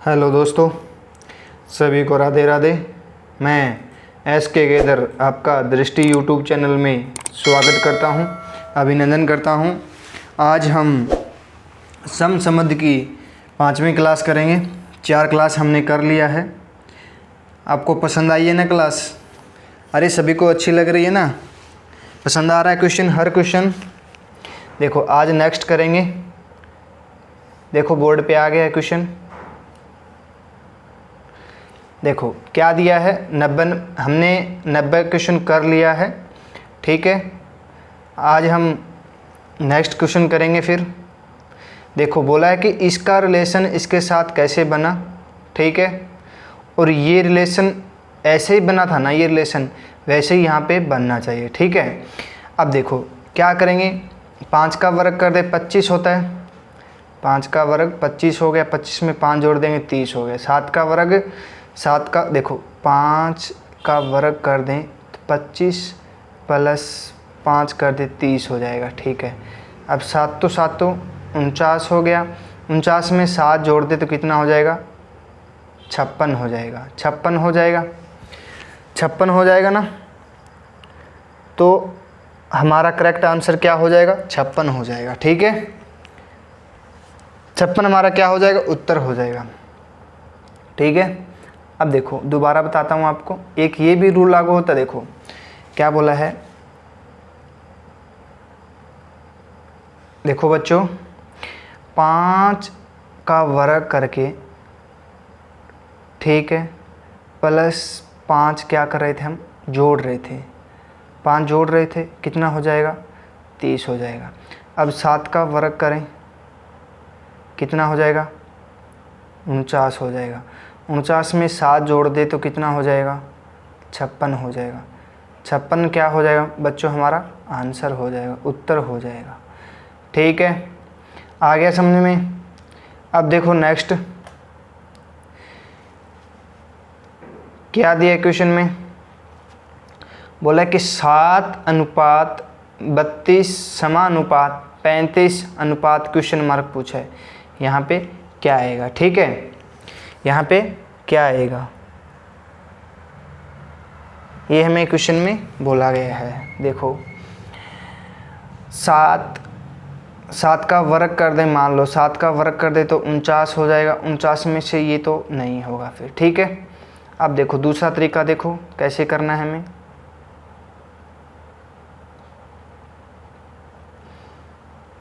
Hello दोस्तों, सभी को राधे राधे। मैं SK गेदर आपका दृष्टि यूट्यूब चैनल में स्वागत करता हूं, अभिनंदन करता हूं। आज हम समसमध की 5वीं क्लास करेंगे। 4 क्लास हमने कर लिया है। आपको पसंद आई है ना क्लास? अरे सभी को अच्छी लग रही है ना? पसंद आ रहा है क्वेश्चन, हर क्वेश्चन? देखो आज नेक्स्ट करेंगे। देखो बोर्ड पे आ गया है क्वेश्चन। देखो क्या दिया है, 90। हमने 90 क्वेश्चन कर लिया है, ठीक है। आज हम नेक्स्ट क्वेश्चन करेंगे। फिर देखो बोला है कि इसका रिलेशन इसके साथ कैसे बना, ठीक है। और ये रिलेशन ऐसे ही बना था ना, ये रिलेशन वैसे ही यहाँ पे बनना चाहिए, ठीक है। अब देखो क्या करेंगे, 5 का वर्ग कर दे 25 होता है। 5 का वर्ग 25 हो गया, 25 में 5 जोड़ देंगे 30 हो गया। 7 का वर्ग 7 का देखो 5 का वर्ग कर दें तो 25 प्लस 5 कर दे 30 हो जाएगा, ठीक है। अब 7 तो 49 हो गया। 49 में 7 जोड़ दे तो कितना हो जाएगा? 56 हो जाएगा। 56 हो जाएगा, 56 हो जाएगा ना। तो हमारा करेक्ट आंसर क्या हो जाएगा? 56 हो जाएगा, ठीक है। 56 हमारा क्या हो जाएगा? उत्तर हो जाएगा, ठीक है। अब देखो दोबारा बताता हूँ आपको, एक ये भी रूल लागू होता है। देखो क्या बोला है, देखो बच्चों 5 का वर्ग करके, ठीक है, प्लस 5 क्या कर रहे थे हम? जोड़ रहे थे। 5 जोड़ रहे थे, कितना हो जाएगा? 30 हो जाएगा। अब 7 का वर्ग करें, कितना हो जाएगा? 49 हो जाएगा। 49 में 7 जोड़ दे तो कितना हो जाएगा? 56 हो जाएगा। 56 क्या हो जाएगा बच्चों? हमारा आंसर हो जाएगा, उत्तर हो जाएगा, ठीक है। आ गया समझ में? अब देखो नेक्स्ट क्या दिया क्वेश्चन में। बोला कि 7:32 समानुपात 35 अनुपात क्वेश्चन मार्क पूछा है। यहाँ पे क्या आएगा, ठीक है। यहाँ पे क्या आएगा ये हमें क्वेश्चन में बोला गया है। देखो 7 का वर्ग कर दें, मान लो 7 का वर्ग कर दे तो 49 हो जाएगा। 49 में से ये तो नहीं होगा फिर, ठीक है। अब देखो दूसरा तरीका, देखो कैसे करना है हमें।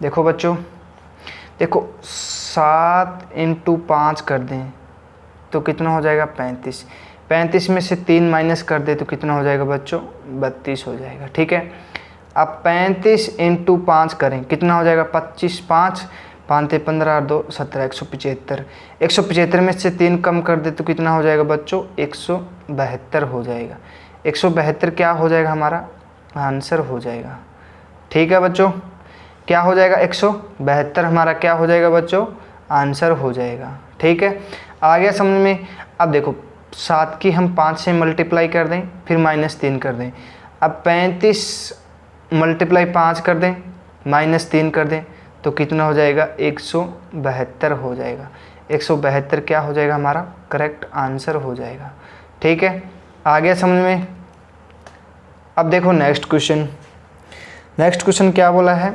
देखो बच्चों, देखो 7 × 5 कर दें तो कितना हो जाएगा? 35। 35 में से 3 माइनस कर दे तो कितना हो जाएगा बच्चों? 32 हो जाएगा, ठीक है। अब 35 × 5 करें, कितना हो जाएगा? 25 5 5 15 2 17 175। 175 में से 3 कम कर दे तो कितना हो जाएगा बच्चों? 172 हो जाएगा। 172 क्या हो जाएगा? हमारा आंसर हो जाएगा, ठीक है बच्चों। क्या हो जाएगा? 172 हमारा क्या हो जाएगा बच्चों? आंसर हो जाएगा, ठीक है। आ गया समझ में? अब देखो 7 की हम 5 से मल्टीप्लाई कर दें, फिर -3 कर दें। अब 35 × 5 कर दें, -3 कर दें तो कितना हो जाएगा? 172 हो जाएगा। 172 क्या हो जाएगा? हमारा करेक्ट आंसर हो जाएगा, ठीक है। आ गया समझ में? अब देखो नेक्स्ट क्वेश्चन। नेक्स्ट क्वेश्चन क्या बोला है,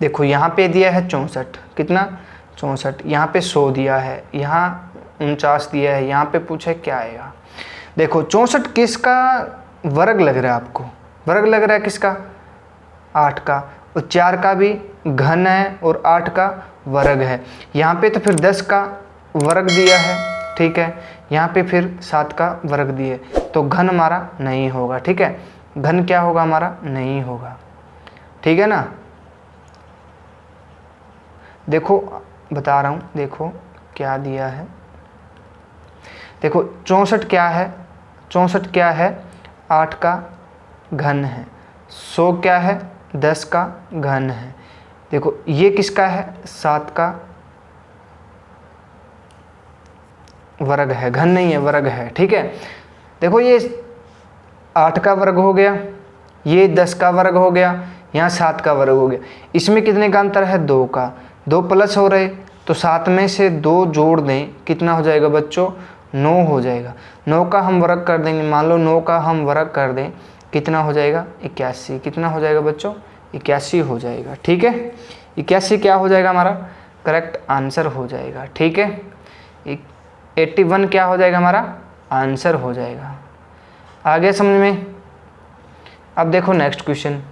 देखो यहाँ पे दिया है 64, कितना? 64। यहाँ पे 100 दिया है, यहाँ 49 दिया है, यहाँ पे पूछा है क्या आएगा। देखो 64 किसका वर्ग लग रहा है आपको? वर्ग लग रहा है किसका? 8 का। और 4 का भी घन है और 8 का वर्ग है। यहाँ पे तो फिर 10 का वर्ग दिया है, ठीक है। यहाँ पे फिर 7 का वर्ग दिए तो घन हमारा नहीं होगा, ठीक है। घन क्या होगा? हमारा नहीं होगा, ठीक है ना। देखो बता रहा हूँ, देखो क्या दिया है। देखो 64 क्या है? 64 क्या है? 8 का घन है। 100 क्या है? 10 का घन है। देखो ये किसका है? 7 का वर्ग है, घन नहीं है, वर्ग है, ठीक है। देखो ये 8 का वर्ग हो गया, ये 10 का वर्ग हो गया, यहाँ 7 का वर्ग हो गया। इसमें कितने का अंतर है? 2 का। 2 प्लस हो रहे तो 7 में से 2 जोड़ दें, कितना हो जाएगा बच्चों? 9 हो जाएगा। 9 का हम वर्ग कर देंगे, मान लो 9 का हम वर्ग कर दें, कितना हो जाएगा? 81। कितना हो जाएगा बच्चों? 81 हो जाएगा। ठीक है, 81 क्या हो जाएगा हमारा? करेक्ट आंसर हो जाएगा। ठीक है, 81 क्या हो जाएगा? हमारा आंसर हो जाएगा। आगे समझ में? अब देखो नेक्स्ट क्वेश्चन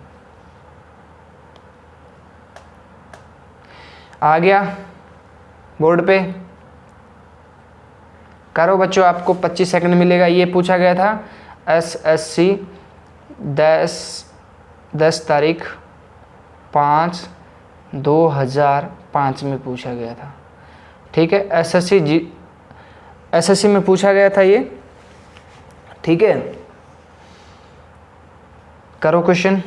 आ गया बोर्ड पे, करो बच्चों, आपको 25 सेकंड मिलेगा। ये पूछा गया था SSC 10 तारीख 5/2005 में पूछा गया था। ठीक है, SSC में पूछा गया था ये। ठीक है, करो क्वेश्चन।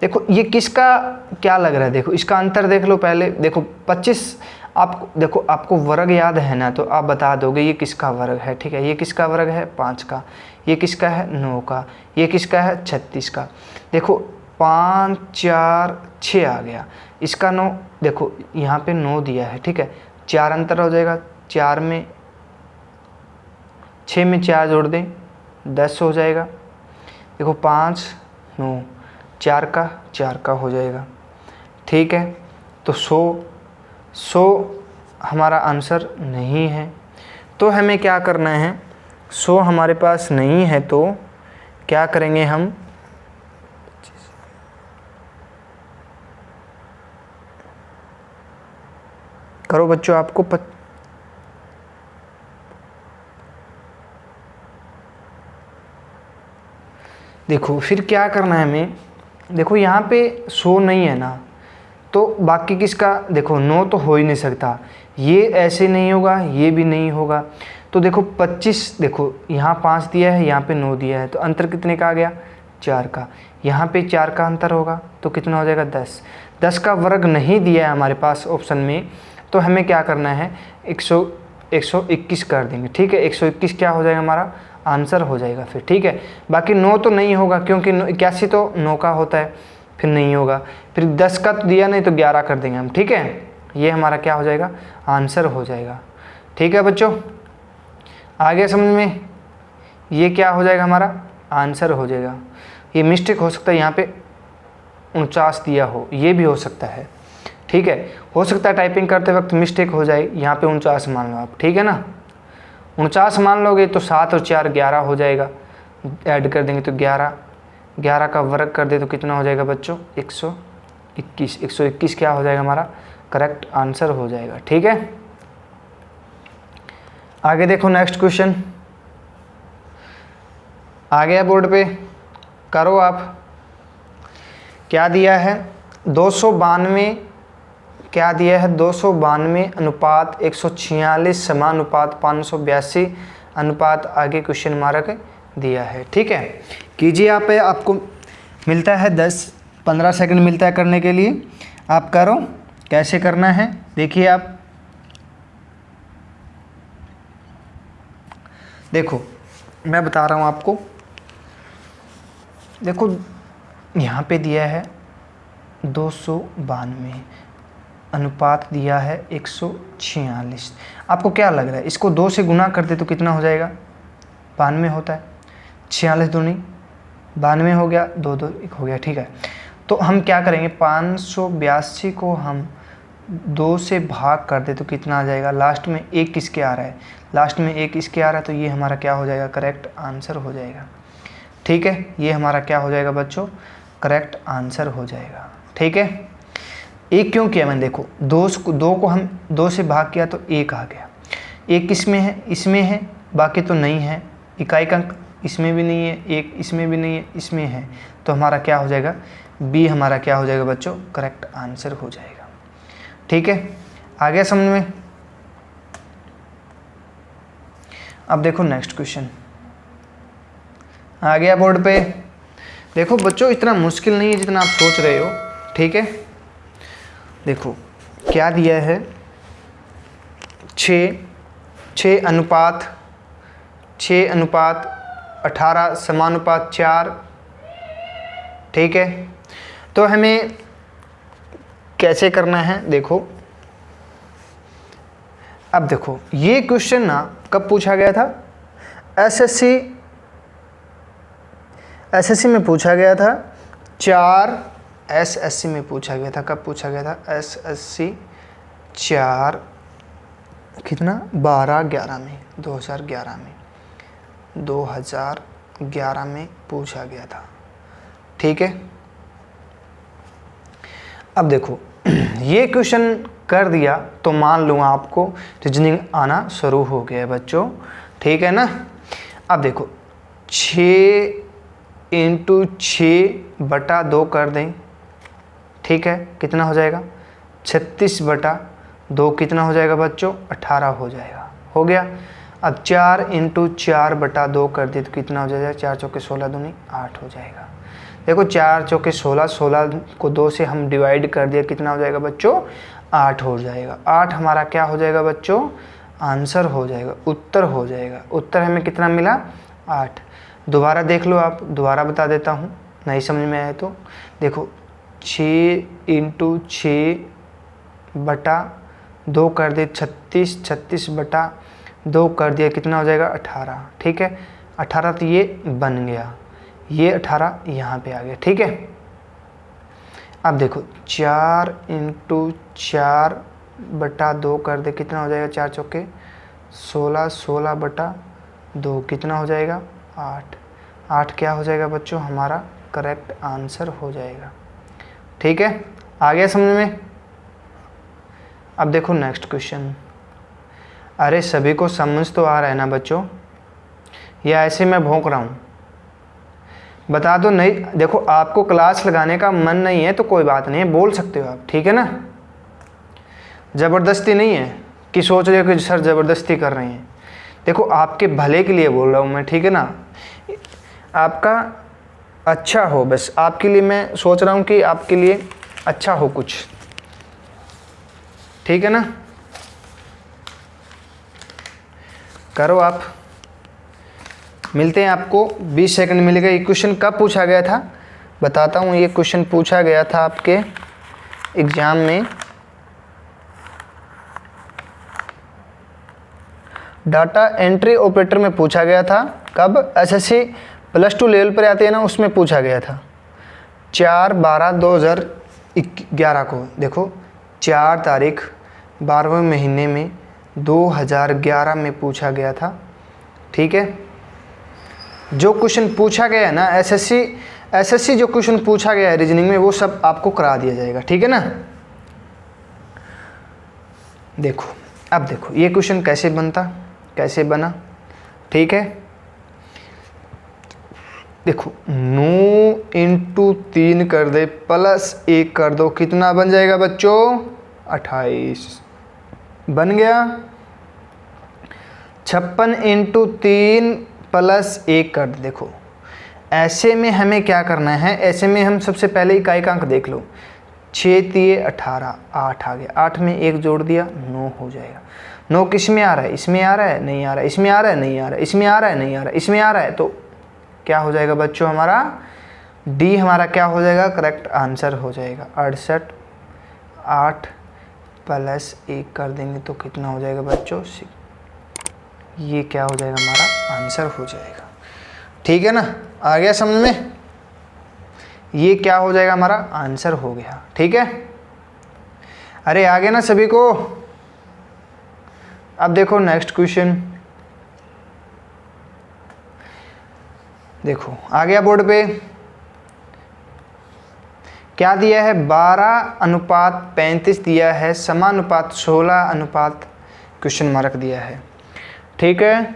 देखो ये किसका क्या लग रहा है, देखो इसका अंतर देख लो पहले। देखो 25, आप देखो आपको वर्ग याद है ना, तो आप बता दोगे ये किसका वर्ग है। ठीक है, ये किसका वर्ग है? 5 का। ये किसका है? 9 का। ये किसका है? 36 का। देखो 5 4 6 आ गया, इसका 9, देखो यहाँ पे 9 दिया है। ठीक है, 4 अंतर हो जाएगा, 4 में 6 में 4 जोड़ दें, 10 हो जाएगा। देखो 5 9 4 का हो जाएगा। ठीक है, तो 100 हमारा आंसर नहीं है, तो हमें क्या करना है? 100 हमारे पास नहीं है, तो क्या करेंगे हम? करो बच्चों, आपको देखो फिर क्या करना है हमें? देखो यहाँ पे 100 नहीं है ना, तो बाकी किसका? देखो 9 तो हो ही नहीं सकता, ये ऐसे नहीं होगा, ये भी नहीं होगा। तो देखो 25, देखो यहाँ 5 दिया है, यहाँ पे 9 दिया है, तो अंतर कितने का आ गया? 4 का। यहाँ पे 4 का अंतर होगा, तो कितना हो जाएगा? 10। 10 का वर्ग नहीं दिया है हमारे पास ऑप्शन में, तो हमें क्या करना है? 121 कर देंगे। ठीक है, 121 क्या हो जाएगा? हमारा आंसर हो जाएगा फिर। ठीक है, बाकी 9 तो नहीं होगा, क्योंकि 81 तो 9 का होता है, फिर नहीं होगा। फिर 10 का तो दिया नहीं, तो 11 कर देंगे हम। ठीक है, ये हमारा क्या हो जाएगा? आंसर हो जाएगा। ठीक है बच्चों, आगे समझ में? ये क्या हो जाएगा? हमारा आंसर हो जाएगा। ये मिस्टेक हो सकता है, यहाँ पे 49 दिया हो, ये भी हो सकता है। ठीक है, हो सकता है टाइपिंग करते वक्त मिस्टेक हो जाए, यहाँ पे 49 मान लो आप। ठीक है ना, 49 मान लोगे तो 7 और 4 11 हो जाएगा, ऐड कर देंगे तो 11 का वर्ग कर दे तो कितना हो जाएगा बच्चों? 121। 121 क्या हो जाएगा? हमारा करेक्ट आंसर हो जाएगा। ठीक है, आगे देखो नेक्स्ट क्वेश्चन आ गया बोर्ड पे, करो आप। क्या दिया है? 292, क्या दिया है? 292 अनुपात 146 समानुपात 582 अनुपात, आगे क्वेश्चन मार्क दिया है। ठीक है, कीजिए आप, आपको मिलता है 10-15 सेकंड मिलता है करने के लिए, आप करो। कैसे करना है देखिए आप, देखो मैं बता रहा हूँ आपको। देखो यहाँ पे दिया है 292, अनुपात दिया है 146। आपको क्या लग रहा है? इसको 2 से गुना कर दे तो कितना हो जाएगा? 92 होता है। 46 दूनी 92 हो गया, 2 2 1 हो गया। ठीक है, तो हम क्या करेंगे? 582 को हम 2 से भाग कर दे तो कितना आ जाएगा? लास्ट में 1 किसके आ रहा है? लास्ट में 1 इसके आ रहा है, तो ये हमारा क्या हो जाएगा? करेक्ट आंसर हो जाएगा। ठीक है, ये हमारा क्या हो जाएगा बच्चों? करेक्ट आंसर हो जाएगा। ठीक है, 1 क्यों किया मैंने? देखो 2 को हम 2 से भाग किया तो 1 आ गया। 1 किसमें है? इसमें है, बाकी तो नहीं है। इकाई का अंक इसमें भी नहीं है, 1 इसमें भी नहीं है, इसमें है, तो हमारा क्या हो जाएगा? बी हमारा क्या हो जाएगा बच्चों? करेक्ट आंसर हो जाएगा। ठीक है, आ गया समझ में? अब देखो नेक्स्ट क्वेश्चन आ गया बोर्ड पे। देखो बच्चों, इतना मुश्किल नहीं है जितना आप सोच रहे हो। ठीक है, देखो क्या दिया है? 6 अनुपात 18 समानुपात 4। ठीक है, तो हमें कैसे करना है? देखो अब देखो ये क्वेश्चन ना कब पूछा गया था, एसएससी में पूछा गया था, 4 एसएससी में पूछा गया था। कब पूछा गया था, एसएससी 4 कितना 12/11 में 2011 में पूछा गया था। ठीक है, अब देखो ये क्वेश्चन कर दिया तो मान लूँ आपको रीजनिंग आना शुरू हो गया है बच्चों। ठीक है ना। अब देखो 6 × 6/2 कर दें। ठीक है, कितना हो जाएगा 36/2 कितना हो जाएगा बच्चों 18 हो जाएगा। हो गया। अब 4 × 4/2 कर दी तो कितना हो जाएगा 4 चौके 16 दूनी 8 हो जाएगा। देखो 4 चौके 16, 16 को 2 से हम डिवाइड कर दिया, कितना हो जाएगा बच्चों 8 हो जाएगा। 8 हमारा क्या हो जाएगा बच्चों आंसर हो जाएगा, उत्तर हो जाएगा। उत्तर हमें कितना मिला 8। दोबारा देख लो आप, दोबारा बता देता हूँ नहीं समझ में आए तो। देखो 6 × 6/2 कर दे 36, 36/2 कर दिया कितना हो जाएगा 18। ठीक है, 18 तो ये बन गया, ये 18 यहाँ पे आ गया। ठीक है, अब देखो 4 × 4/2 कर दे कितना हो जाएगा 4 चौके 16, 16/2 कितना हो जाएगा 8। 8 क्या हो जाएगा बच्चों हमारा करेक्ट आंसर हो जाएगा। ठीक है, आ गया समझ में। अब देखो नेक्स्ट क्वेश्चन। अरे सभी को समझ तो आ रहा है ना बच्चों, या ऐसे मैं भौंक रहा हूँ बता दो। नहीं देखो आपको क्लास लगाने का मन नहीं है तो कोई बात नहीं है, बोल सकते हो आप। ठीक है ना, ज़बरदस्ती नहीं है कि सोच रहे हो कि सर ज़बरदस्ती कर रहे हैं। देखो आपके भले के लिए बोल रहा हूँ मैं। ठीक है ना, आपका अच्छा हो, बस आपके लिए मैं सोच रहा हूँ कि आपके लिए अच्छा हो कुछ। ठीक है ना, करो आप। मिलते हैं आपको 20 सेकंड मिलेगा। ये क्वेश्चन कब पूछा गया था बताता हूँ। ये क्वेश्चन पूछा गया था आपके एग्जाम में डाटा एंट्री ऑपरेटर में पूछा गया था। कब एसएससी +2 लेवल पर आते हैं ना, उसमें पूछा गया था 4/12/2011 को। देखो 4 तारीख 12वें महीने में 2011 में पूछा गया था। ठीक है, जो क्वेश्चन पूछा गया है ना एसएससी जो क्वेश्चन पूछा गया है रीजनिंग में वो सब आपको करा दिया जाएगा। ठीक है ना। देखो अब देखो ये क्वेश्चन कैसे कैसे बना। ठीक है, देखो 9 × 3 कर दे +1 कर दो कितना बन जाएगा बच्चों 28 बन गया। 56 × 3 +1 कर दे। देखो ऐसे में हमें क्या करना है, ऐसे में हम सबसे पहले इकाई का अंक देख लो। 6 × 18 8 आ गया, 8 में 1 जोड़ दिया 9 हो जाएगा। 9 किस में आ रहा है, इसमें आ रहा है नहीं आ रहा है, इसमें आ रहा है नहीं आ रहा है, इसमें आ रहा है नहीं आ रहा है, इसमें आ रहा है, तो क्या हो जाएगा बच्चों हमारा डी हमारा क्या हो जाएगा करेक्ट आंसर हो जाएगा 68। 8 + 1 कर देंगे तो कितना हो जाएगा बच्चों 6। ये क्या हो जाएगा हमारा आंसर हो जाएगा। ठीक है ना, आ गया समझ में। ये क्या हो जाएगा हमारा आंसर हो गया। ठीक है, अरे आ गया ना सभी को। अब देखो नेक्स्ट क्वेश्चन, देखो आ गया बोर्ड पे। क्या दिया है 12:35 दिया है, समानुपात 16 क्वेश्चन मार्क दिया है। ठीक है,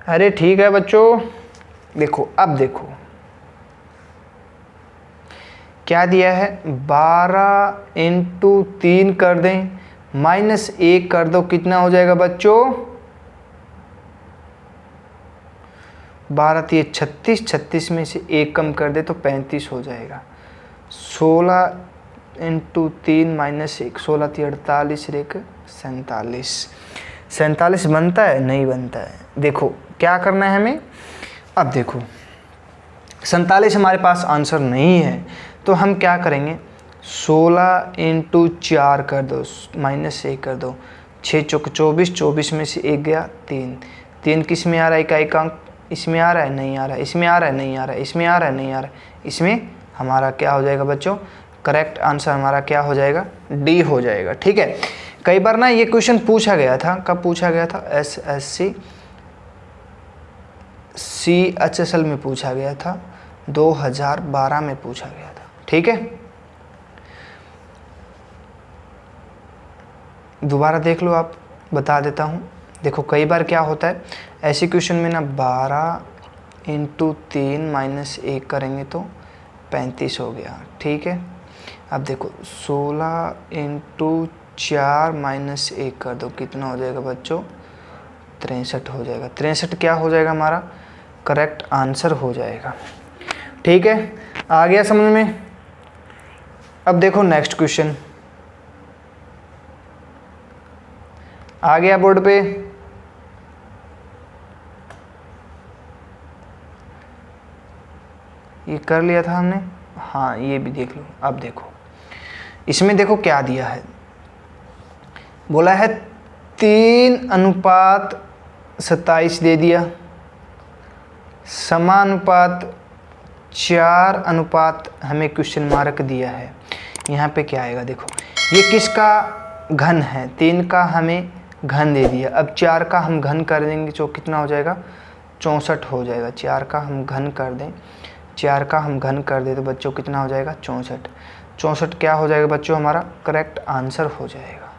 अरे ठीक है बच्चों। देखो अब देखो क्या दिया है 12 × 3 कर दें -1 कर दो कितना हो जाएगा बच्चों 12 × 3 36, 36 में से 1 कम कर दे तो 35 हो जाएगा। 16 × 3 -1 16 × 48 1 47 47 बनता है नहीं बनता है। देखो क्या करना है हमें। अब देखो 47 हमारे पास आंसर नहीं है तो हम क्या करेंगे 16 इंटू 4 कर दो, -1 कर दो, 6 चौक 24, 24 में से 1 गया 3, 3 किस में आ रहा है, इकाई का अंक, इसमें आ रहा है नहीं आ रहा है, इसमें आ रहा है नहीं आ रहा है, इसमें आ रहा है नहीं आ रहा है, इसमें हमारा क्या हो जाएगा बच्चों, करेक्ट आंसर हमारा क्या हो जाएगा, डी हो जाएगा। ठीक है, कई बार ना ये क्वेश्चन पूछा गया था, कब पूछा गया था, SSC CHSL में पूछा गया था, 2012 में पूछा गया था। ठीक है, दोबारा देख लो आप, बता देता हूँ। देखो कई बार क्या होता है ऐसे क्वेश्चन में ना, 12 इंटू 3 -1 करेंगे तो 35 हो गया। ठीक है, अब देखो 16 इंटू 4 -1 कर दो, कितना हो जाएगा बच्चों, 63 हो जाएगा। 63 क्या हो जाएगा हमारा, करेक्ट आंसर हो जाएगा। ठीक है, आ गया समझ में। अब देखो नेक्स्ट क्वेश्चन आ गया बोर्ड पे, ये कर लिया था हमने, हाँ ये भी देख लो। अब देखो इसमें देखो क्या दिया है, बोला है 3:27 दे दिया, समानुपात 4 हमें क्वेश्चन मार्क दिया है। यहाँ पे क्या आएगा, देखो ये किसका घन है, 3 का हमें घन दे दिया, अब 4 का हम घन कर देंगे तो कितना हो जाएगा, 64 हो जाएगा। 4 का हम घन कर दें, 4 का हम घन कर दें तो बच्चों कितना हो जाएगा, 64। 64 क्या हो जाएगा बच्चों, हमारा करेक्ट आंसर हो जाएगा।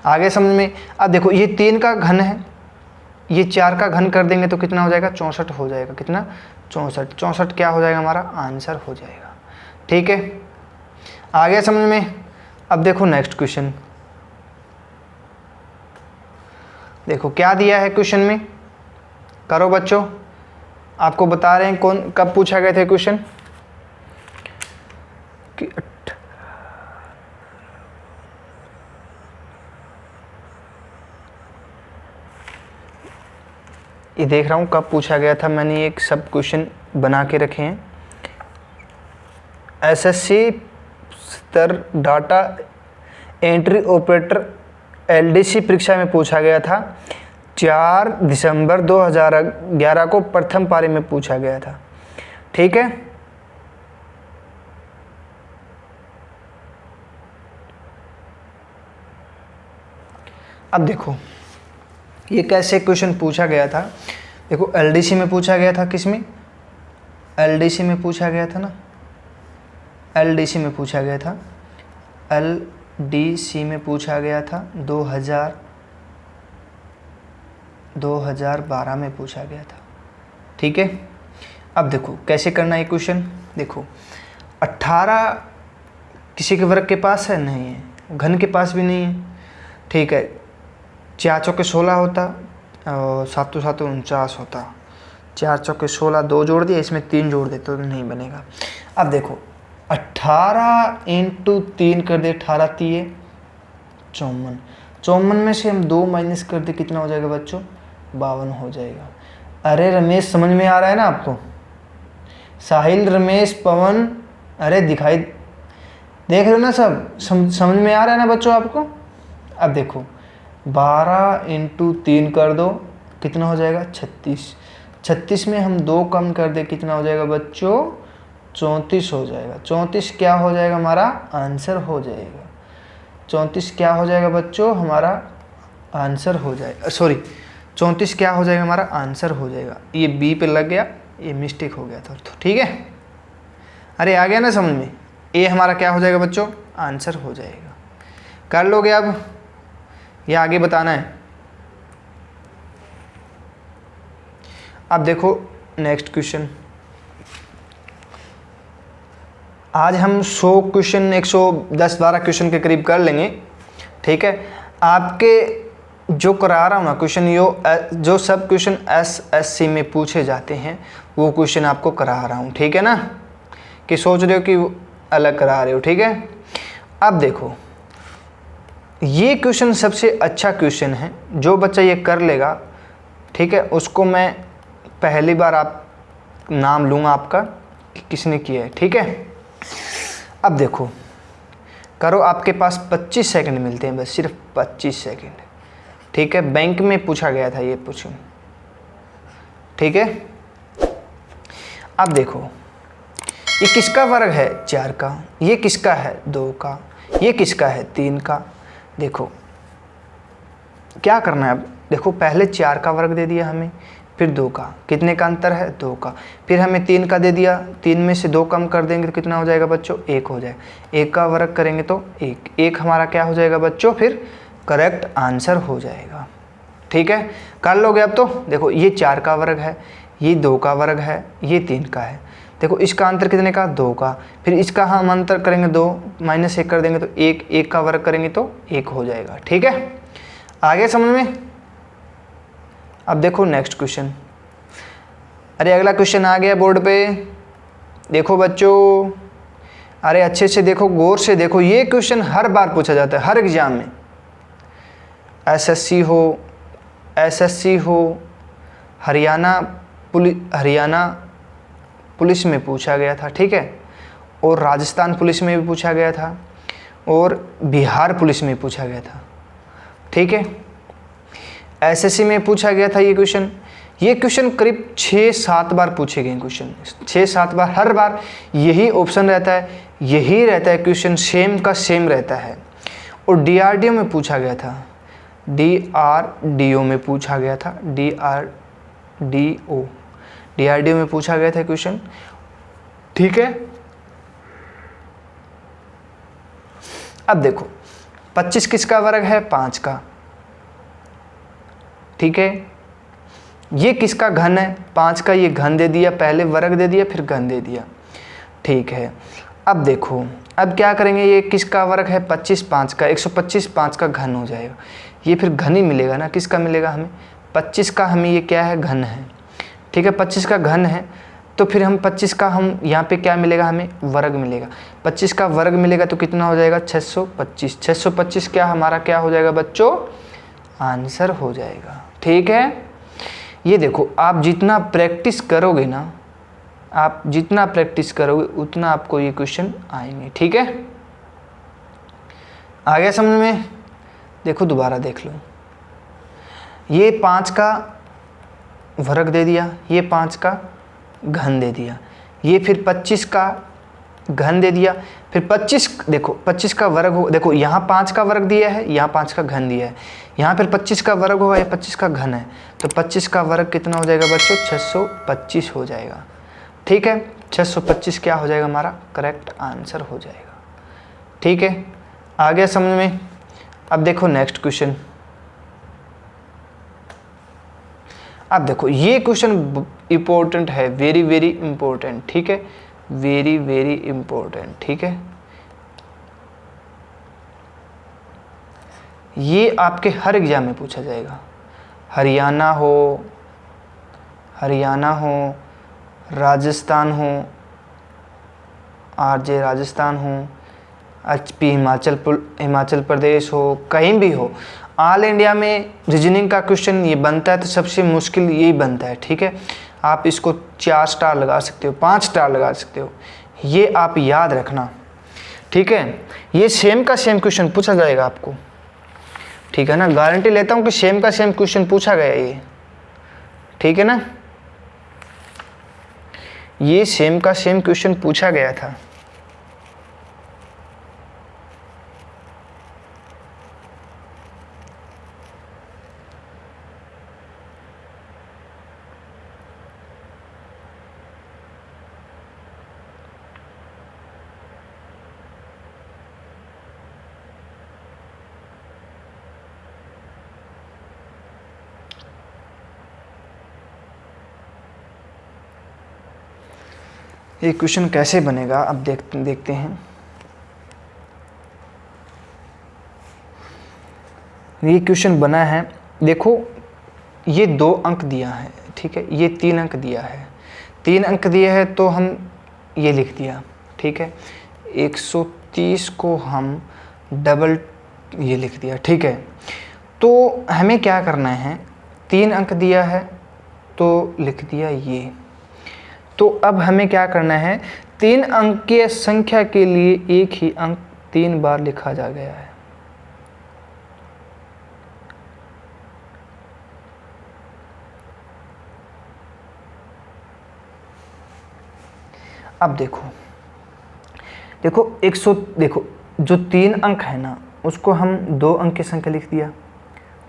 आगे समझ में। अब देखो ये 3 का घन है, ये 4 का घन कर देंगे तो कितना हो जाएगा, 64 हो जाएगा। कितना, 64। 64 क्या हो जाएगा, हमारा आंसर हो जाएगा। ठीक है, आगे समझ में। अब देखो नेक्स्ट क्वेश्चन, देखो क्या दिया है क्वेश्चन में, करो बच्चों, आपको बता रहे हैं कौन कब पूछा गया था क्वेश्चन कि ये देख रहा हूँ कब पूछा गया था, मैंने एक सब क्वेश्चन बना के रखे हैं। SSC स्तर डाटा एंट्री ऑपरेटर LDC परीक्षा में पूछा गया था, 4 दिसंबर 2011 को प्रथम पारी में पूछा गया था। ठीक है, अब देखो ये कैसे क्वेश्चन पूछा गया था। देखो LDC में पूछा गया था, किस में, LDC में पूछा गया था ना, LDC में पूछा गया था, LDC में पूछा गया था 2012 में पूछा गया था। ठीक है, अब देखो कैसे करना है क्वेश्चन। देखो 18 किसी के वर्ग के पास है, नहीं है, घन के पास भी नहीं है। ठीक है, 4 चौके 16 होता और 7 7 49 होता, 4 चौके 16, 2 जोड़ दिए, इसमें 3 जोड़ दे तो नहीं बनेगा। अब देखो 18 इंटू 3 कर दे, 18 3 54, 54 में से हम 2 माइनस कर दे, कितना हो जाएगा बच्चों, 52 हो जाएगा। अरे रमेश समझ में आ रहा है ना आपको, साहिल, रमेश, पवन, अरे दिखाई देख रहे हो ना सब, समझ में आ रहा है ना बच्चों आपको। अब देखो 12 इंटू 3 कर दो, कितना हो जाएगा, 36। 36 में हम 2 कम कर दे, कितना हो जाएगा बच्चों, 34 हो जाएगा। 34 क्या हो जाएगा, हमारा आंसर हो जाएगा। 34 क्या हो जाएगा बच्चों, हमारा आंसर हो जाएगा। सॉरी, 34 क्या हो जाएगा, हमारा आंसर हो जाएगा। ये बी पे लग गया, ये मिस्टेक हो गया था तो ठीक है। अरे आ गया ना समझ में, ये हमारा क्या हो जाएगा बच्चों, आंसर हो जाएगा। कर लोगे अब, ये आगे बताना है। अब देखो नेक्स्ट क्वेश्चन, आज हम 100 क्वेश्चन, 110-12 क्वेश्चन के करीब कर लेंगे। ठीक है, आपके जो करा रहा हूँ ना क्वेश्चन, जो सब क्वेश्चन SSC में पूछे जाते हैं वो क्वेश्चन आपको करा रहा हूँ। ठीक है ना, कि सोच रहे हो कि अलग करा रहे हो। ठीक है, अब देखो ये क्वेश्चन सबसे अच्छा क्वेश्चन है, जो बच्चा ये कर लेगा, ठीक है, उसको मैं पहली बार आप नाम लूँगा आपका कि किसने किया है। ठीक है, अब देखो करो, आपके पास 25 सेकंड मिलते हैं बस, सिर्फ 25 सेकंड। ठीक है, बैंक में पूछा गया था ये पूछो। ठीक है, अब देखो ये किसका वर्ग है 4 का, ये किसका है 2 का, ये किसका है 3 का। देखो क्या करना है अब, देखो पहले 4 का वर्ग दे दिया हमें, फिर 2 का, कितने का अंतर है 2 का, फिर हमें 3 का दे दिया, 3 में से 2 कम कर देंगे तो कितना हो जाएगा बच्चों 1 हो जाएगा, 1 का वर्ग करेंगे तो 1 हमारा क्या हो जाएगा बच्चों, फिर करेक्ट आंसर हो जाएगा। ठीक है, कर लोगे अब तो। देखो ये 4 का वर्ग है, ये 2 का वर्ग है, ये 3 का है। देखो इसका अंतर कितने का 2 का, फिर इसका हम अंतर करेंगे 2 माइनस 1 कर देंगे तो 1 का वर्ग करेंगे तो 1 हो जाएगा। ठीक है, आगे समझ में। अब देखो नेक्स्ट क्वेश्चन, अरे अगला क्वेश्चन आ गया बोर्ड पे, देखो बच्चों, अरे अच्छे से देखो, गौर से देखो, ये क्वेश्चन हर बार पूछा जाता है हर एग्जाम में, एसएससी हो, हरियाणा पुलिस में पूछा गया था। ठीक है, और राजस्थान पुलिस में भी पूछा गया था, और बिहार पुलिस में पूछा गया था। ठीक है, एसएससी में पूछा गया था ये क्वेश्चन। ये क्वेश्चन करीब 6-7 बार पूछे गए क्वेश्चन, 6-7 बार, हर बार यही ऑप्शन रहता है, यही रहता है क्वेश्चन, सेम का सेम रहता है। और डीआरडीओ में पूछा गया था, डीआरडीओ में पूछा गया था, डीआरडीओ में पूछा गया था क्वेश्चन। ठीक है, अब देखो 25 किसका वर्ग है 5 का। ठीक है, ये किसका घन है 5 का, ये घन दे दिया, पहले वर्ग दे दिया फिर घन दे दिया। ठीक है, अब देखो अब क्या करेंगे, ये किसका वर्ग है 25 5 का, 125 5 का घन हो जाएगा, ये फिर घन ही मिलेगा ना, किसका मिलेगा हमें 25 का, हमें ये क्या है घन है। ठीक है, 25 का घन है तो फिर हम 25 का हम यहाँ पे क्या मिलेगा, हमें वर्ग मिलेगा, 25 का वर्ग मिलेगा तो कितना हो जाएगा 625, 625 क्या हमारा क्या हो जाएगा बच्चों आंसर हो जाएगा। ठीक है, ये देखो आप जितना प्रैक्टिस करोगे ना, आप जितना प्रैक्टिस करोगे उतना आपको ये क्वेश्चन आएंगे। ठीक है, आ गया समझ में। देखो दोबारा देख लो, ये 5 का वर्ग दे दिया, ये 5 का घन दे दिया, ये फिर 25 का घन दे दिया, फिर 25 देखो 25 का वर्ग हो, देखो यहाँ 5 का वर्ग दिया है, यहाँ 5 का घन दिया है, यहाँ फिर 25 का वर्ग होगा, ये 25 का घन है, तो 25 का वर्ग कितना हो जाएगा बच्चों 625 हो जाएगा। ठीक है, 625 क्या हो जाएगा हमारा करेक्ट आंसर हो जाएगा। ठीक है, आ गया समझ में। अब देखो नेक्स्ट क्वेश्चन, अब देखो ये क्वेश्चन इम्पोर्टेंट है, वेरी वेरी इम्पोर्टेंट। ठीक है, वेरी वेरी इम्पोर्टेंट। ठीक है, ये आपके हर एग्जाम में पूछा जाएगा, हरियाणा हो, राजस्थान हो, आरजे राजस्थान हो, एचपी हिमाचल प्रदेश हो, कहीं भी हो, ऑल इंडिया में रीजनिंग का क्वेश्चन ये बनता है तो सबसे मुश्किल यही बनता है। ठीक है, आप इसको 4 स्टार लगा सकते हो, 5 स्टार लगा सकते हो, ये आप याद रखना। ठीक है, ये सेम का सेम क्वेश्चन पूछा जाएगा आपको। ठीक है ना, गारंटी लेता हूँ कि सेम का सेम क्वेश्चन पूछा गया ये। ठीक है ना, ये सेम का सेम क्वेश्चन पूछा गया था। ये क्वेश्चन कैसे बनेगा अब देखते हैं। ये क्वेश्चन बना है, देखो ये 2 अंक दिया है, ठीक है, ये 3 अंक दिया है, 3 अंक दिए है तो हम ये लिख दिया। ठीक है, 130 को हम डबल ये लिख दिया। ठीक है, तो हमें क्या करना है, 3 अंक दिया है तो लिख दिया ये। तो अब हमें क्या करना है, 3 अंकीय संख्या के लिए एक ही अंक 3 बार लिखा जा गया है। अब देखो 100, देखो जो 3 अंक है ना उसको हम 2 अंक की संख्या लिख दिया,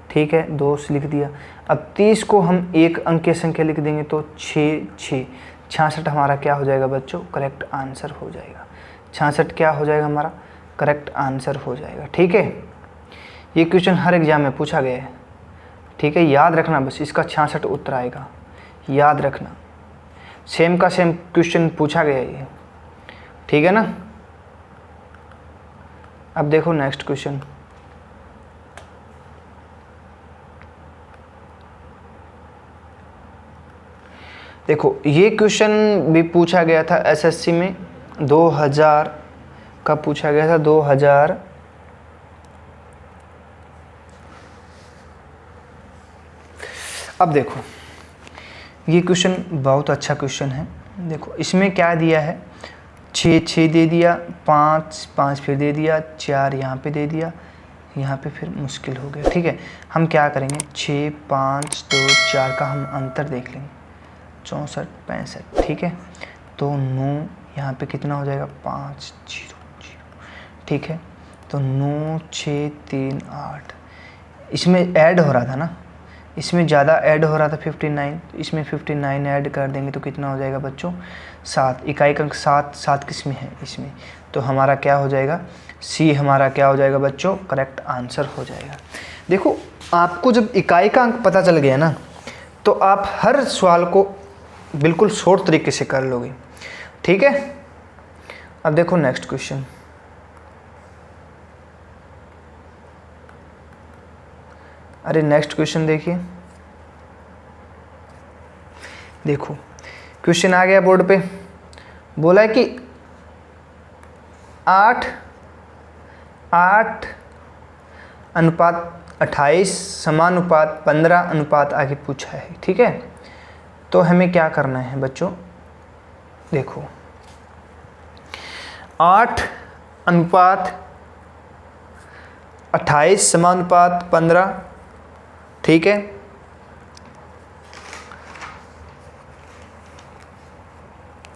ठीक है, 2 से लिख दिया। अब 30 को हम 1 अंक की संख्या लिख देंगे तो 66 हमारा क्या हो जाएगा बच्चों, करेक्ट आंसर हो जाएगा। 66 क्या हो जाएगा हमारा, करेक्ट आंसर हो जाएगा। ठीक है, ये क्वेश्चन हर एग्जाम में पूछा गया है, ठीक है, याद रखना बस, इसका 66 उत्तर आएगा, याद रखना। सेम का सेम क्वेश्चन पूछा गया है ये, ठीक है ना। अब देखो नेक्स्ट क्वेश्चन, देखो ये क्वेश्चन भी पूछा गया था एसएससी में 2000 का पूछा गया था, 2000 अब देखो ये क्वेश्चन बहुत अच्छा क्वेश्चन है। देखो इसमें क्या दिया है, 6 दे दिया, 5 फिर दे दिया, 4 यहाँ पे दे दिया, यहाँ पे फिर मुश्किल हो गया। ठीक है, हम क्या करेंगे, 6, 5, 2, 4 का हम अंतर देख लेंगे, 64, 65, ठीक है। तो 9 यहाँ पे कितना हो जाएगा, 5, 0, 0, ठीक है। तो 9, 6, 3, 8, इसमें ऐड हो रहा था ना, इसमें ज़्यादा ऐड हो रहा था 59, इसमें 59 ऐड कर देंगे तो कितना हो जाएगा बच्चों, 7। इकाई का अंक 7 किस में है, इसमें। तो हमारा क्या हो जाएगा, सी हमारा क्या हो जाएगा बच्चों, करेक्ट आंसर हो जाएगा। देखो आपको जब इकाई का अंक पता चल गया ना तो आप हर सवाल को बिल्कुल शॉर्ट तरीके से कर लोगे, ठीक है। अब देखो नेक्स्ट क्वेश्चन, अरे नेक्स्ट क्वेश्चन देखिए, देखो क्वेश्चन आ गया बोर्ड पे, बोला है कि 8 अनुपात 28 समानुपात 15 अनुपात आगे पूछा है, ठीक है। तो हमें क्या करना है बच्चों, देखो 8 अनुपात 28 समानुपात 15, ठीक है।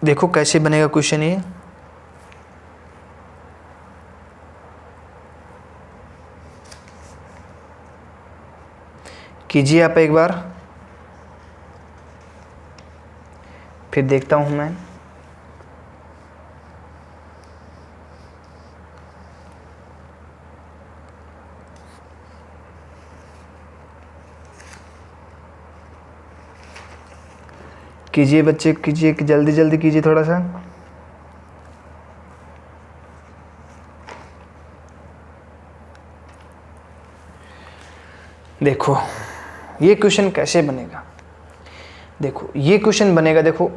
देखो कैसे बनेगा क्वेश्चन ये, कीजिए आप एक बार, फिर देखता हूं मैं। कीजिए बच्चे, कीजिए, जल्दी जल्दी कीजिए थोड़ा सा। देखो ये क्वेश्चन कैसे बनेगा, देखो ये क्वेश्चन बनेगा, देखो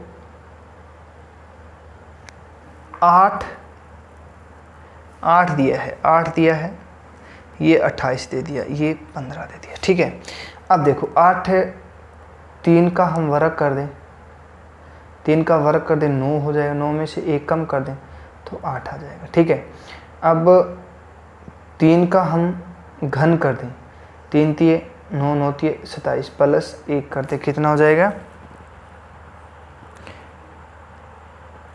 8 दिया है, 8 दिया है, ये 28 दे दिया, ये 15 दे दिया, ठीक है। अब देखो 8 है, 3 का हम वर्ग कर दें, 3 का वर्ग कर दें 9 हो जाएगा, 9 में से 1 कम कर दें तो 8 आ जाएगा, ठीक है। अब 3 का हम घन कर दें, 3 तिये 9, 9 तिये 27 प्लस 1 करते कितना हो जाएगा,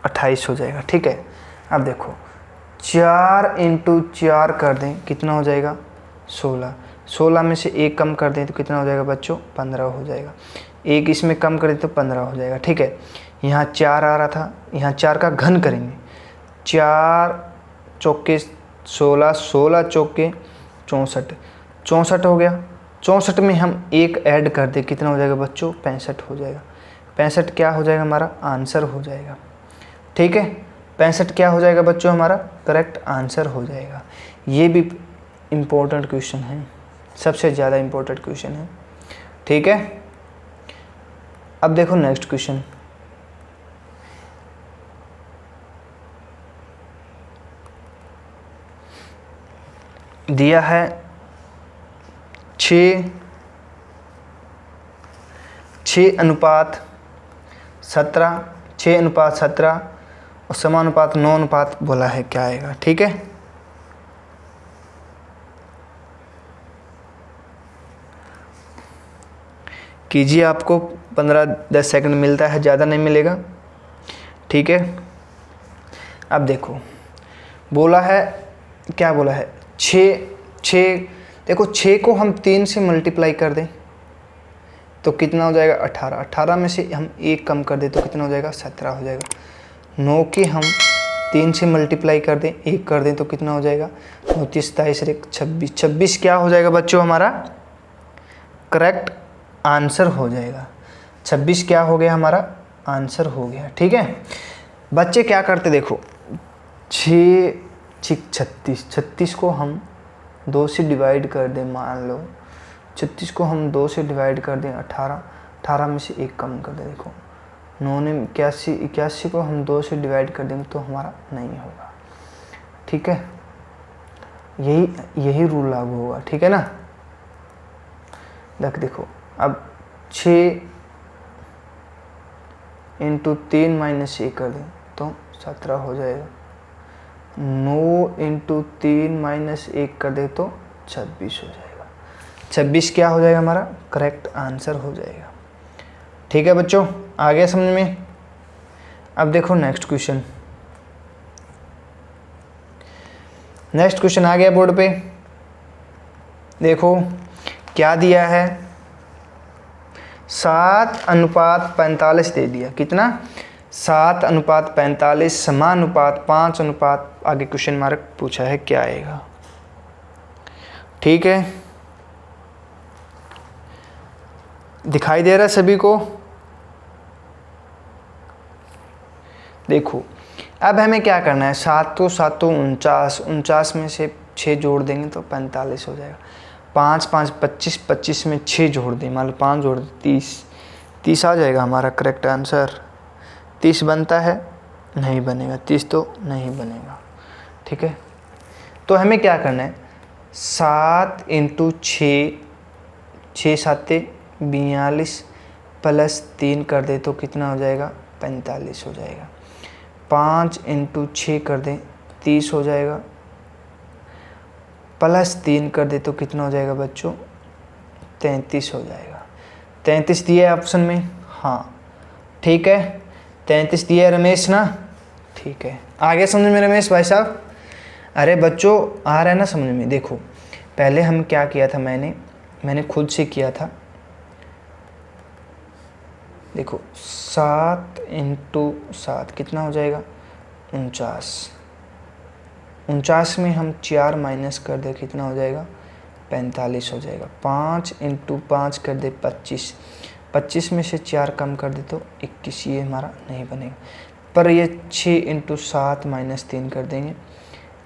28 हो जाएगा, ठीक है। अब देखो 4 × 4 कर दें कितना हो जाएगा, 16, 16 में से 1 कम कर दें तो कितना हो जाएगा बच्चों, 15 हो जाएगा। 1 इसमें कम कर दें तो 15 हो जाएगा, ठीक है। यहाँ 4 आ रहा था, यहाँ 4 का घन करेंगे, 4 चौके 16, 16 चौके 64, 64 हो गया। 64 में हम 1 ऐड कर दें कितना हो जाएगा बच्चों, 65 हो जाएगा। 65 क्या हो जाएगा, हमारा आंसर हो जाएगा, ठीक है। 65 क्या हो जाएगा बच्चों, हमारा करेक्ट आंसर हो जाएगा। ये भी इम्पोर्टेंट क्वेश्चन है, सबसे ज़्यादा इम्पोर्टेंट क्वेश्चन है, ठीक है। अब देखो नेक्स्ट क्वेश्चन, दिया है 6 अनुपात 17, 6 अनुपात 17 और समानुपात 9 अनुपात बोला है, क्या आएगा, ठीक है। कीजिए, आपको 15-10 सेकंड मिलता है, ज़्यादा नहीं मिलेगा। ठीक है, अब देखो बोला है, क्या बोला है, 6 देखो 6 को हम 3 से मल्टीप्लाई कर दें तो कितना हो जाएगा 18। 18 में से हम 1 कम कर दें तो कितना हो जाएगा 17 हो जाएगा। 9 के हम 3 से मल्टीप्लाई कर दें, 1 कर दें तो कितना हो जाएगा 9 30 27 26। 26 क्या हो जाएगा बच्चों हमारा करेक्ट आंसर हो जाएगा। 26 क्या हो गया हमारा आंसर हो गया। ठीक है बच्चे क्या करते देखो 6 36 को हम 2 से डिवाइड कर दें, मान लो 36 को हम 2 से डिवाइड कर दें 18 में से 1 कम कर दें। देखो 9 ने 81 को हम 2 से डिवाइड कर देंगे तो हमारा नहीं होगा। ठीक है यही रूल लागू होगा। ठीक है ना, देखो अब 6 इंटू 3 माइनस 1 कर दें तो 17 हो जाएगा। 9 इंटू 3 माइनस 1 कर दे तो 26 हो जाएगा। 26 क्या हो जाएगा हमारा करेक्ट आंसर हो जाएगा। ठीक है बच्चों, आ गया समझ में। अब देखो नेक्स्ट क्वेश्चन आ गया बोर्ड पे। देखो क्या दिया है 7:45 दे दिया। कितना 7:45 समानुपात 5 आगे क्वेश्चन मार्क पूछा है, क्या आएगा। ठीक है दिखाई दे रहा है सभी को। देखो अब हमें क्या करना है, 7 49 में से 6 जोड़ देंगे तो 45 हो जाएगा। 5 5 25 में 6 जोड़ दें, मान लो 5 जोड़ दें 30 आ जाएगा हमारा करेक्ट आंसर। 30 बनता है नहीं बनेगा, 30 तो नहीं बनेगा। ठीक है तो हमें क्या करना है 7 इंटू 6 7 42 प्लस 3 कर दे तो कितना हो जाएगा 45 हो जाएगा। 5 इंटू 6 कर दें 30 हो जाएगा, प्लस 3 कर दे तो कितना हो जाएगा बच्चों 33 हो जाएगा। 33 दिया है ऑप्शन में, हाँ ठीक है 33 दिया है रमेश ना। ठीक है आगे समझ में रमेश भाई साहब। अरे बच्चों आ रहा है ना समझ में। देखो पहले हम क्या किया था, मैंने खुद से किया था। देखो 7 इंटू 7 कितना हो जाएगा 49 में हम 4 माइनस कर दे कितना हो जाएगा 45 हो जाएगा। 5 इंटू 5 कर दे 25 में से 4 कम कर दे तो 21, ये हमारा नहीं बनेगा। पर ये 6 इंटू 7 माइनस 3 कर देंगे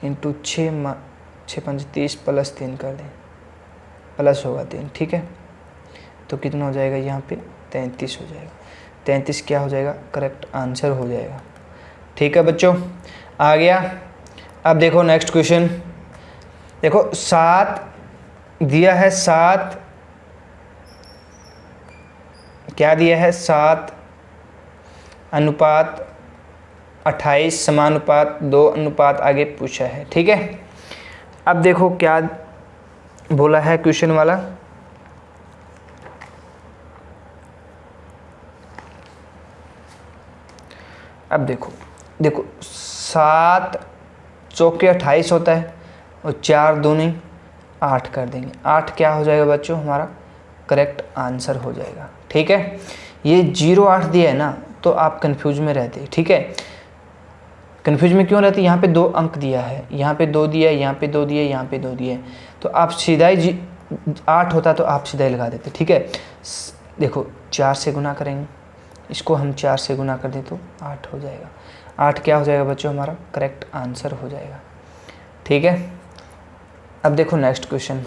इंटू 6 5 30 प्लस 3 कर दें, प्लस होगा 3। ठीक है तो कितना हो जाएगा यहाँ पे 33 हो जाएगा। 33 क्या हो जाएगा करेक्ट आंसर हो जाएगा। ठीक है बच्चों आ गया। अब देखो नेक्स्ट क्वेश्चन। देखो 7 दिया है, 7 क्या दिया है 7:28 समानुपात 2 आगे पूछा है। ठीक है अब देखो क्या बोला है क्वेश्चन वाला। अब देखो 7 चौके 28 होता है और 4 दूनी 8 कर देंगे। 8 क्या हो जाएगा बच्चों हमारा करेक्ट आंसर हो जाएगा। ठीक है ये 0-8 दिया है ना तो आप कंफ्यूज में रहते। ठीक है कंफ्यूज में क्यों रहते, यहाँ पे 2 अंक दिया है, यहाँ पे 2 दिया है, यहाँ पे 2 दिया है, यहाँ पे 2 दिया है, तो आप सीधा ही 8 होता तो आप सीधा ही लगा देते। ठीक है देखो 4 से गुना करेंगे, इसको हम 4 से गुना कर दें तो 8 हो जाएगा। 8 क्या हो जाएगा बच्चों हमारा करेक्ट आंसर हो जाएगा। ठीक है अब देखो नेक्स्ट क्वेश्चन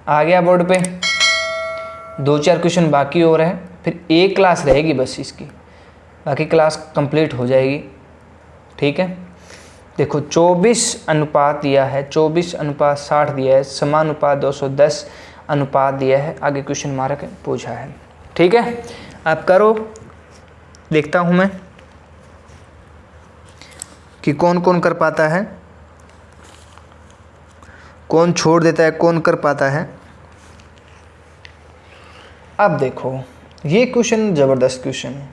आ गया बोर्ड पे। 2-4 क्वेश्चन बाकी हो रहे हैं, फिर एक क्लास रहेगी बस इसकी, बाकी क्लास कंप्लीट हो जाएगी। ठीक है देखो 24 अनुपात दिया है, 24:60 दिया है, समानुपात 210 अनुपात दिया है, आगे क्वेश्चन मार्क पूछा है। ठीक है आप करो, देखता हूँ मैं कि कौन कौन कर पाता है, कौन छोड़ देता है, कौन कर पाता है। अब देखो ये क्वेश्चन ज़बरदस्त क्वेश्चन है,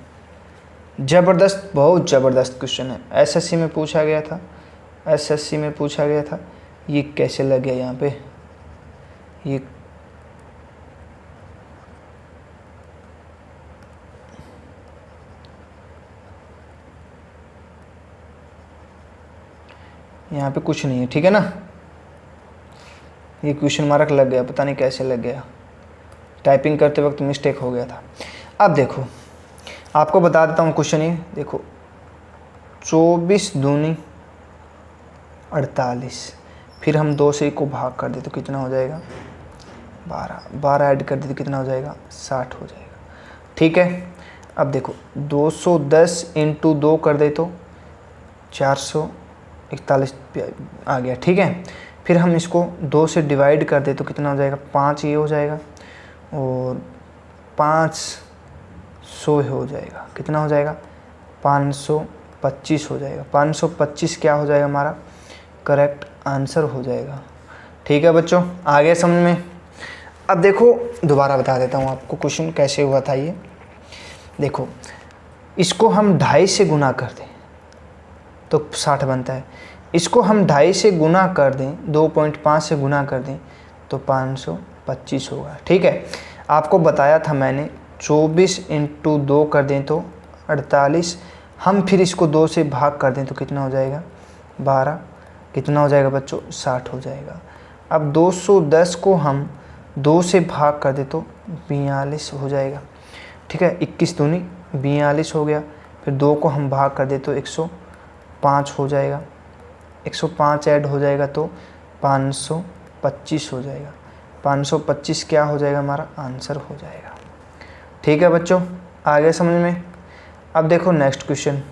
ज़बरदस्त, बहुत ज़बरदस्त क्वेश्चन है। एसएससी में पूछा गया था, एसएससी में पूछा गया था। ये कैसे लग गया यहाँ पे, ये यहाँ पे कुछ नहीं है, ठीक है ना। ये क्वेश्चन मार्क लग गया, पता नहीं कैसे लग गया, टाइपिंग करते वक्त मिस्टेक हो गया था। अब देखो आपको बता देता हूँ क्वेश्चन ये देखो, 24 दूनी 48, फिर हम 2 से को भाग कर दे तो कितना हो जाएगा 12, 12 ऐड कर दे तो कितना हो जाएगा 60 हो जाएगा, ठीक है। अब देखो 210 इंटू 2 कर दे तो 441 आ गया, ठीक है। फिर हम इसको 2 से डिवाइड कर दे तो कितना हो जाएगा 5 ये हो जाएगा, और 500 हो जाएगा, कितना हो जाएगा 525 हो जाएगा। 525 क्या हो जाएगा हमारा करेक्ट आंसर हो जाएगा, ठीक है बच्चों, आ गया समझ में। अब देखो दोबारा बता देता हूँ आपको क्वेश्चन कैसे हुआ था ये। देखो इसको हम 2.5 से गुना कर दें तो 60 बनता है, इसको हम 2.5 से गुना कर दें, 2.5 से गुना कर दें तो 525 होगा, ठीक है। आपको बताया था मैंने 24 इंटू 2 कर दें तो 48, हम फिर इसको 2 से भाग कर दें तो कितना हो जाएगा 12, कितना हो जाएगा बच्चों 60 हो जाएगा। अब 210 को हम 2 से भाग कर दें तो 42 हो जाएगा, ठीक है। 21 दूनी 42 हो गया, फिर 2 को हम भाग कर दें तो 105 हो जाएगा, 105 ऐड हो जाएगा तो 525 हो जाएगा। 525 क्या हो जाएगा हमारा आंसर हो जाएगा, ठीक है बच्चों, आ गया समझ में। अब देखो नेक्स्ट क्वेश्चन,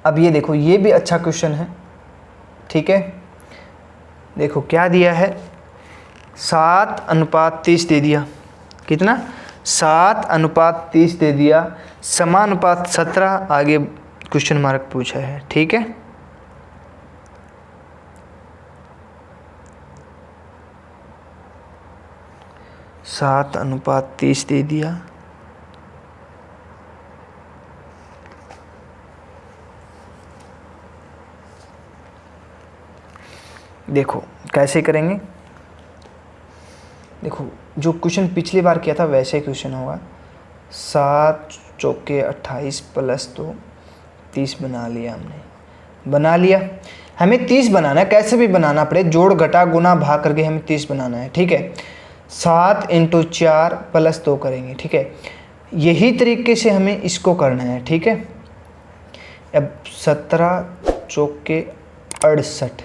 अब ये देखो ये भी अच्छा क्वेश्चन है, ठीक है। देखो क्या दिया है 7:30 दे दिया, कितना 7:30 दे दिया, समानुपात 17, आगे क्वेश्चन मार्क पूछा है, ठीक है। सात अनुपात 30 दे दिया, देखो कैसे करेंगे। देखो जो क्वेश्चन पिछली बार किया था वैसे क्वेश्चन होगा। 7 चौके 28 प्लस 2 30 बना लिया हमने, बना लिया। हमें 30 बनाना है, कैसे भी बनाना पड़े, जोड़ घटा गुना भाग करके हमें 30 बनाना है, ठीक है। 7 इंटू 4 प्लस 2 करेंगे, ठीक है। यही तरीके से हमें इसको करना है, ठीक है। अब 17 चौके 68,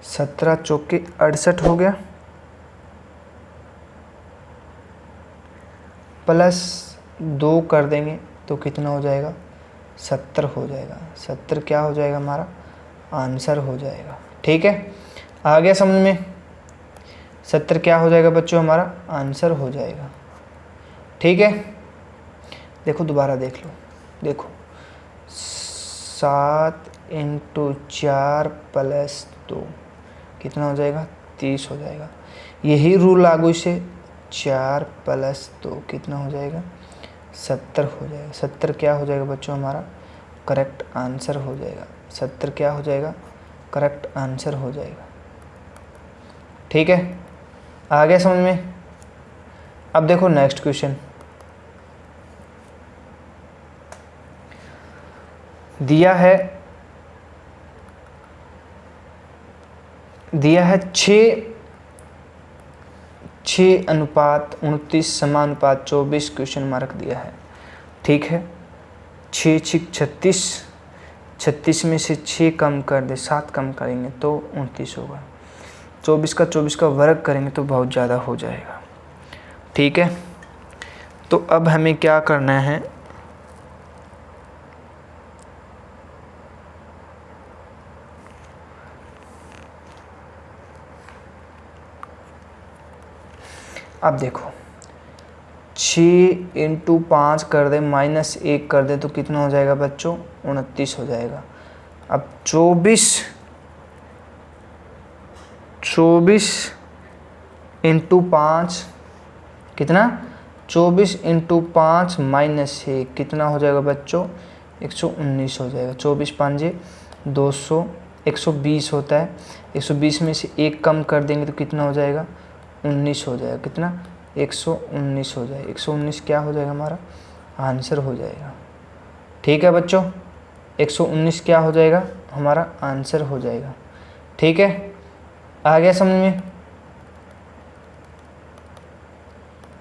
17 चौके 68 हो गया, प्लस 2 कर देंगे तो कितना हो जाएगा 70 हो जाएगा। 70 क्या हो जाएगा हमारा आंसर हो जाएगा, ठीक है। आ गया समझ में। 70 क्या हो जाएगा बच्चों हमारा आंसर हो जाएगा, ठीक है। देखो दोबारा देख लो, देखो 7 इंटू 4 प्लस 2 कितना हो जाएगा 30 हो जाएगा। यही रूल लागू से 4 प्लस 2 कितना हो जाएगा 70 हो जाएगा। 70 क्या हो जाएगा बच्चों हमारा करेक्ट आंसर हो जाएगा। 70 क्या हो जाएगा करेक्ट आंसर हो जाएगा, ठीक है। आ गया समझ में। अब देखो नेक्स्ट क्वेश्चन दिया है 6:29 समानुपात 24 क्वेश्चन मार्क दिया है, ठीक है। 6 6 36, 36 में से 6 कम कर दे, 7 कम करेंगे तो 29 होगा। 24 का वर्ग करेंगे तो बहुत ज़्यादा हो जाएगा, ठीक है। तो अब हमें क्या करना है, अब देखो 6 इंटू 5 कर दे माइनस 1 कर दे तो कितना हो जाएगा बच्चों 29 हो जाएगा। अब 24 24 इंटू 5 कितना, 24 इंटू 5 माइनस 1 कितना हो जाएगा बच्चों, 119 हो जाएगा। 24 5 200, 120 होता है। 120 में से 1 कम कर देंगे तो कितना हो जाएगा, 19 हो जाएगा। कितना, 119 हो जाएगा। 119 क्या हो जाएगा, हमारा आंसर हो जाएगा। ठीक है बच्चों, 119 क्या हो जाएगा, हमारा आंसर हो जाएगा। ठीक है, आ गया समझ में?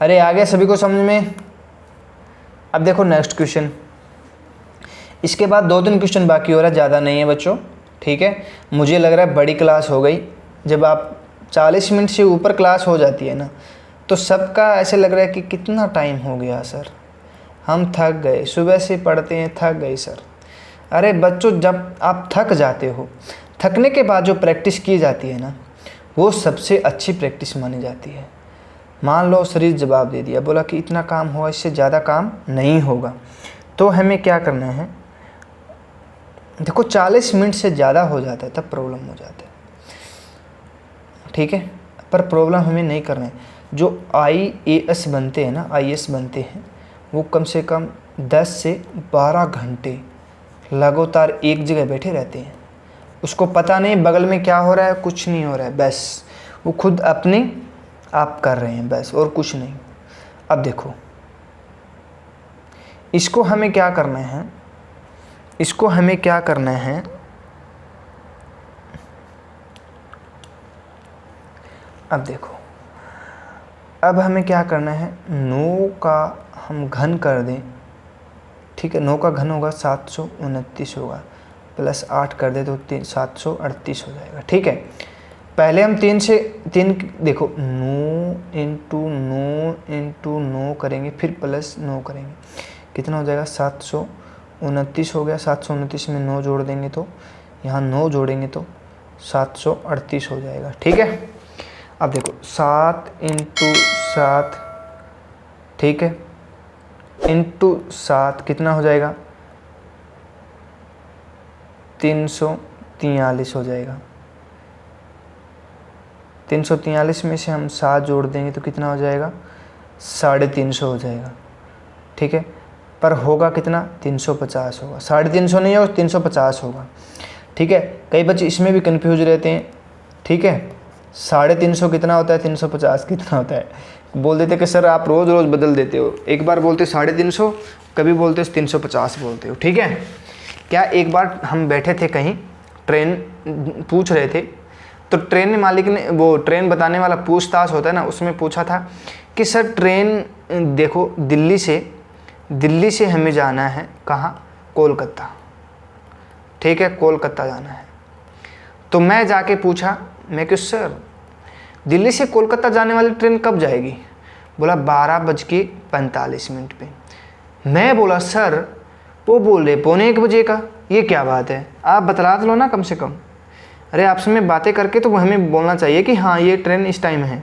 अरे आ गया सभी को समझ में? अब देखो नेक्स्ट क्वेश्चन, इसके बाद 2-3 क्वेश्चन बाकी हो रहा है, ज़्यादा नहीं है बच्चों। ठीक है, मुझे लग रहा है बड़ी क्लास हो गई। जब आप 40 मिनट से ऊपर क्लास हो जाती है ना, तो सबका ऐसे लग रहा है कि कितना टाइम हो गया सर, हम थक गए, सुबह से पढ़ते हैं, थक गए सर। अरे बच्चों, जब आप थक जाते हो, थकने के बाद जो प्रैक्टिस की जाती है ना, वो सबसे अच्छी प्रैक्टिस मानी जाती है। मान लो शरीर जवाब दे दिया, बोला कि इतना काम हुआ, इससे ज़्यादा काम नहीं होगा, तो हमें क्या करना है, देखो 40 मिनट से ज़्यादा हो जाता है तब प्रॉब्लम हो जाता है। ठीक है, पर प्रॉब्लम हमें नहीं करना है। जो IAS बनते हैं ना, IAS बनते हैं, वो कम से कम 10 से 12 घंटे लगातार एक जगह बैठे रहते हैं। उसको पता नहीं बगल में क्या हो रहा है, कुछ नहीं हो रहा है, बस वो खुद अपने आप कर रहे हैं, बस, और कुछ नहीं। अब देखो, इसको हमें क्या करना है, इसको हमें क्या करना है, अब देखो, अब हमें क्या करना है, 9 का हम घन कर दें। ठीक है, 9 का घन होगा 729 होगा, प्लस 8 कर दे तो 738 हो जाएगा। ठीक है, पहले हम 3 देखो, 9 इंटू 9 करेंगे, फिर प्लस 9 करेंगे, कितना हो जाएगा, 729 हो गया। 729 में 9 जोड़ देंगे तो, यहाँ 9 जोड़ेंगे तो 738 हो जाएगा। ठीक है, अब देखो 7 इंटू 7, ठीक है, इंटू 7 कितना हो जाएगा, 343 हो जाएगा। 343 में से हम 7 जोड़ देंगे तो कितना हो जाएगा, 350 हो जाएगा। ठीक है, पर होगा कितना, 350 होगा, 350 नहीं होगा, 350 होगा। ठीक है, कई बच्चे इसमें भी कंफ्यूज रहते हैं। ठीक है, 350 कितना होता है, 350 कितना होता है, बोल देते कि सर आप रोज़ रोज़ बदल देते हो, एक बार बोलते 350, कभी बोलते 350 बोलते हो। ठीक है, क्या एक बार हम बैठे थे कहीं, ट्रेन पूछ रहे थे, तो ट्रेन मालिक ने, वो ट्रेन बताने वाला पूछताछ होता है ना, उसमें पूछा था कि सर ट्रेन देखो दिल्ली से हमें जाना है कहाँ, कोलकाता। ठीक है, कोलकाता जाना है। तो मैं जाके पूछा, मैं कि सर दिल्ली से कोलकाता जाने वाली ट्रेन कब जाएगी, बोला 12:45 पे। मैं बोला सर वो बोल रहे 1:45 बजे का, ये क्या बात है, आप बतला दो ना कम से कम। अरे आपसे में बातें करके तो हमें बोलना चाहिए कि हाँ ये ट्रेन इस टाइम है।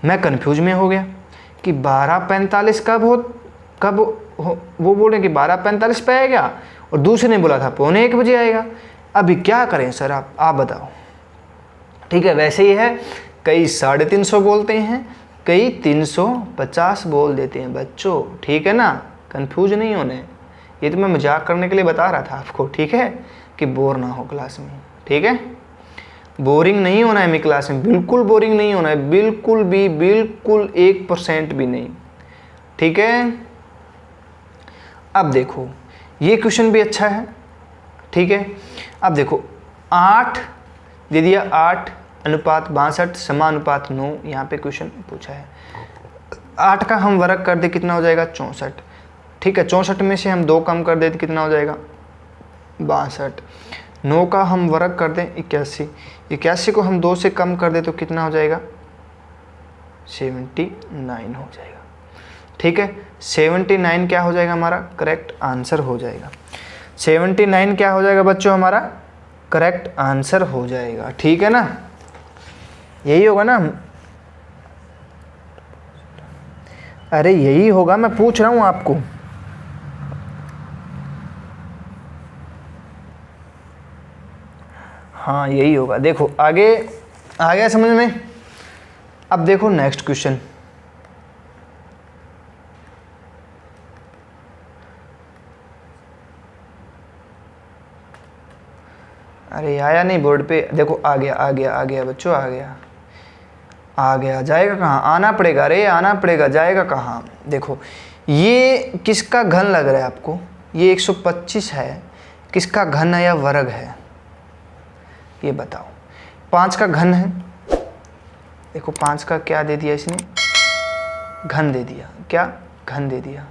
मैं कन्फ्यूज में हो गया कि 12:45 कब हो, वो बोल रहे कि 12:45 पे आएगा, और दूसरे ने बोला था 1:45 बजे आएगा। अभी क्या करें सर, आप बताओ। ठीक है, वैसे ही है, कई 350 बोलते हैं, कई 350 बोल देते हैं बच्चों। ठीक है ना, कंफ्यूज नहीं होने, ये तो मैं मजाक करने के लिए बता रहा था आपको। ठीक है, कि बोर ना हो क्लास में। ठीक है, बोरिंग नहीं होना है मेरी क्लास में, बिल्कुल बोरिंग नहीं होना है, बिल्कुल 1% भी नहीं। ठीक है, अब देखो ये क्वेश्चन भी अच्छा है। ठीक है, अब देखो 8 दे दिया, 8:62 समानुपात 9, यहाँ पे क्वेश्चन पूछा है। 8 का हम वर्ग कर दे कितना हो जाएगा, 64। ठीक है, 64 में से हम 2 कम कर दे तो कितना हो जाएगा, 62। 9 का हम वर्ग कर दें 81, 81 को हम 2 से कम कर दे तो कितना हो जाएगा, 79 हो जाएगा। ठीक है, 79 क्या हो जाएगा, हमारा करेक्ट आंसर हो जाएगा। 79 क्या हो जाएगा बच्चों, हमारा करेक्ट आंसर हो जाएगा। ठीक है ना, यही होगा ना, अरे यही होगा, मैं पूछ रहा हूँ आपको। हाँ यही होगा। देखो आगे आ गया समझ में? अब देखो नेक्स्ट क्वेश्चन। अरे आया नहीं बोर्ड पे, देखो आ गया आ गया आ गया बच्चों, आ गया आ गया। जाएगा कहाँ? आना पड़ेगा, अरे आना पड़ेगा, जाएगा कहाँ? देखो ये किसका घन लग रहा है आपको? ये 125 है, किसका घन है या वर्ग है ये बताओ। 5 का घन है, देखो 5 का क्या दे दिया इसने? घन दे दिया। क्या? घन दे दिया।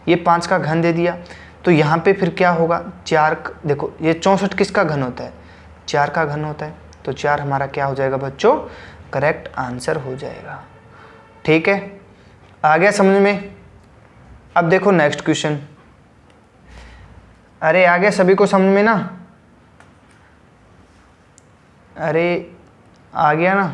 ये 5 का घन दे दिया, तो यहाँ पे फिर क्या होगा? 4, देखो ये 64 किसका घन होता है? 4 का घन होता है, तो 4 हमारा क्या हो जाएगा बच्चों? करेक्ट आंसर हो जाएगा। ठीक है, आ गया समझ में? अब देखो नेक्स्ट क्वेश्चन। अरे आ गया सभी को समझ में ना? अरे आ गया ना?